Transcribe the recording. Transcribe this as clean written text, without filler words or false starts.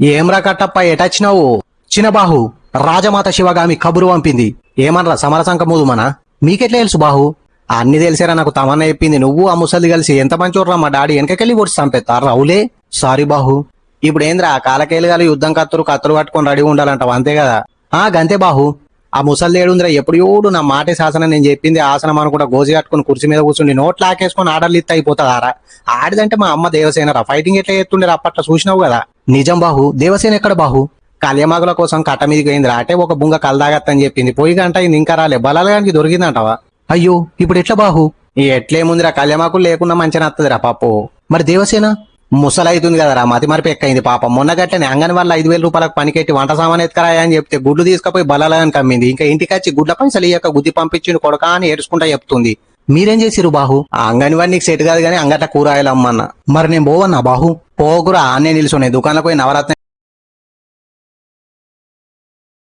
ఏమ్రా కట్టప్ప ఎటచ్చినావు? చిన్నబాహు, రాజమాత శివగామి కబురు పంపింది. ఏమనరా సమరసంక మూదుమనా? మీకెట్లా తెలుసు బాహు? అన్ని తెలిసారా, నాకు తమన్నా చెప్పింది. నువ్వు ఆ ముసలి కలిసి ఎంత మంచోర్రా, మా డాడీ వెనకకెళ్ళి పొడిచి చంపేస్తారు. రావులే సారీ బాహు. ఇప్పుడు ఏంద్రా కాలకేలుగాలి యుద్ధం కత్తులు పట్టుకొని రెడీ ఉండాలంటావు అంతే కదా? గంతే బాహు. ఆ ముసలి ఏడుందిరా, ఎప్పుడు చూడు నా మాటే శాసనం, నేను చెప్పింది ఆసనం అనుకుంటా గోజి కట్టుకుని కుర్చీ మీద కూర్చుండి నోట్లు ఆకేసుకొని ఆర్డర్లు ఇస్తే అయిపోతుందారా? ఆడిదంటే మా అమ్మ దేవసేనరా, ఫైటింగ్ ఎట్లా చేస్తుండే అప్పట్లో చూసినావు కదా. నిజం బాహు, దేవసేన ఎక్కడ బాహు? కళ్యమాగుల కోసం కట్ట మీదకి పోయిందిరా, అంటే ఒక బుంగ కలదాగత్తని చెప్పింది. పోయి గంట ఇది ఇంకా రాలే, బలాలగానికి దొరికిందంటవా? అయ్యో ఇప్పుడు ఎట్లా బాహు? ఎట్లేముందిరా, కళ్యమాకులు లేకుండా మంచిగా నత్తదిరా పాపో. మరి దేవసేన ముసలైతుంది కదరా, మతి మరపు ఎక్కైంది పాపం. మొన్న గట్లనే అంగన్ వల్ల 5,000 రూపాయలకు పనికెట్టి వంట సామాన్ ఎత్తుకరాయా అని చెప్తే గుడ్లు తీసుకుపోయి బలాలని కమ్మింది. ఇంకా ఇంటికి వచ్చి గుడ్ల పైసలు ఇయ్యక గుద్ది పంపించిండు కొడకా అని ఏడుచుకుంటా చెప్తుంది. మీరేం చేసిరు బాహు? ఆ అంగన్వాడి నీకు సెట్ కాదు కానీ అంగట కూరాయలు అమ్మన్నా. మరి నేను పోవన్నా బాహు? పోకురా, అన్నే నిల్చున్నాయి దుకాణంలో పోయి నవరత్న